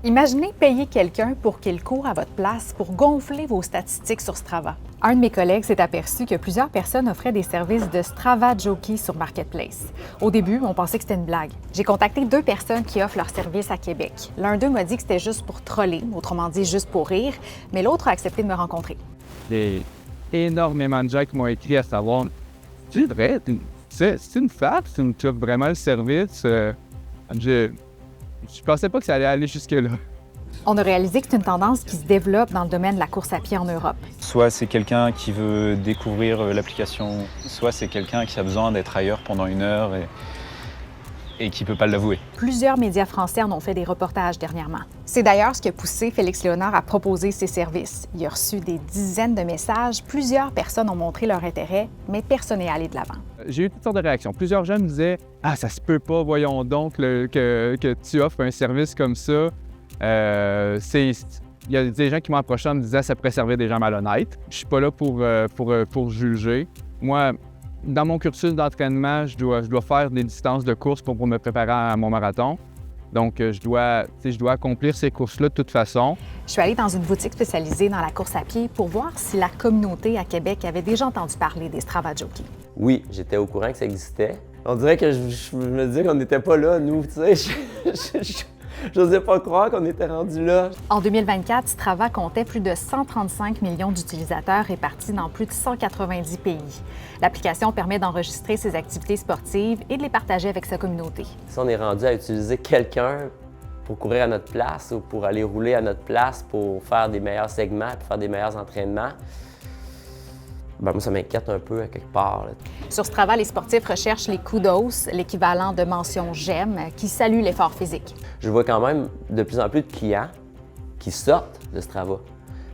Imaginez payer quelqu'un pour qu'il court à votre place pour gonfler vos statistiques sur Strava. Un de mes collègues s'est aperçu que plusieurs personnes offraient des services de Strava Jockey sur Marketplace. Au début, on pensait que c'était une blague. J'ai contacté 2 personnes qui offrent leurs services à Québec. L'un d'eux m'a dit que c'était juste pour troller, autrement dit juste pour rire, mais l'autre a accepté de me rencontrer. Il y a énormément de gens qui m'ont écrit à savoir « C'est vrai, c'est une femme, tu offres vraiment le service? Je pensais pas que ça allait aller jusque-là. » On a réalisé que c'est une tendance qui se développe dans le domaine de la course à pied en Europe. Soit c'est quelqu'un qui veut découvrir l'application, soit c'est quelqu'un qui a besoin d'être ailleurs pendant une heure et qui ne peut pas l'avouer. Plusieurs médias français en ont fait des reportages dernièrement. C'est d'ailleurs ce qui a poussé Félix Léonard à proposer ses services. Il a reçu des dizaines de messages, plusieurs personnes ont montré leur intérêt, mais personne n'est allé de l'avant. J'ai eu toutes sortes de réactions. Plusieurs gens me disaient « Ah, ça se peut pas, voyons donc que tu offres un service comme ça. » Il y a des gens qui m'ont approché en me disant « Ça pourrait servir des gens malhonnêtes. » Je suis pas là pour juger. Moi, dans mon cursus d'entraînement, je dois faire des distances de course pour me préparer à mon marathon. Donc, je dois accomplir ces courses-là de toute façon. Je suis allée dans une boutique spécialisée dans la course à pied pour voir si la communauté à Québec avait déjà entendu parler des Strava Jockey. Oui, j'étais au courant que ça existait. On dirait que je me disais qu'on n'était pas là, nous, tu sais. Je n'osais pas croire qu'on était rendu là. En 2024, Strava comptait plus de 135 millions d'utilisateurs répartis dans plus de 190 pays. L'application permet d'enregistrer ses activités sportives et de les partager avec sa communauté. Si on est rendu à utiliser quelqu'un pour courir à notre place ou pour aller rouler à notre place pour faire des meilleurs segments, pour faire des meilleurs entraînements, moi, ça m'inquiète un peu à quelque part. Sur Strava, les sportifs recherchent les kudos, l'équivalent de mention j'aime, qui salue l'effort physique. Je vois quand même de plus en plus de clients qui sortent de Strava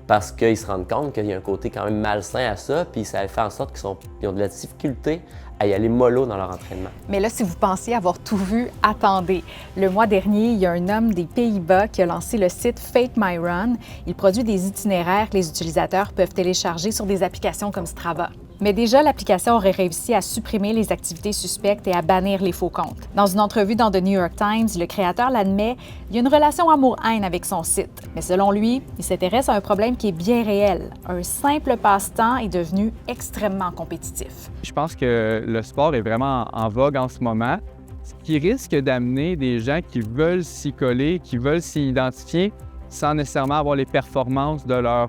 parce qu'ils se rendent compte qu'il y a un côté quand même malsain à ça, puis ça fait en sorte qu'ils ont de la difficulté à y aller mollo dans leur entraînement. Mais là, si vous pensiez avoir tout vu, attendez. Le mois dernier, il y a un homme des Pays-Bas qui a lancé le site Fake My Run. Il produit des itinéraires que les utilisateurs peuvent télécharger sur des applications comme Strava. Mais déjà, l'application aurait réussi à supprimer les activités suspectes et à bannir les faux comptes. Dans une entrevue dans The New York Times, le créateur l'admet, il y a une relation amour-haine avec son site. Mais selon lui, il s'intéresse à un problème qui est bien réel. Un simple passe-temps est devenu extrêmement compétitif. Je pense que le sport est vraiment en vogue en ce moment, ce qui risque d'amener des gens qui veulent s'y coller, qui veulent s'y identifier sans nécessairement avoir les performances de leurs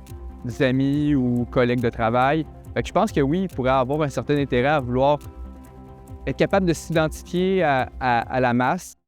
amis ou collègues de travail. Fait que je pense que oui, il pourrait avoir un certain intérêt à vouloir être capable de s'identifier à la masse.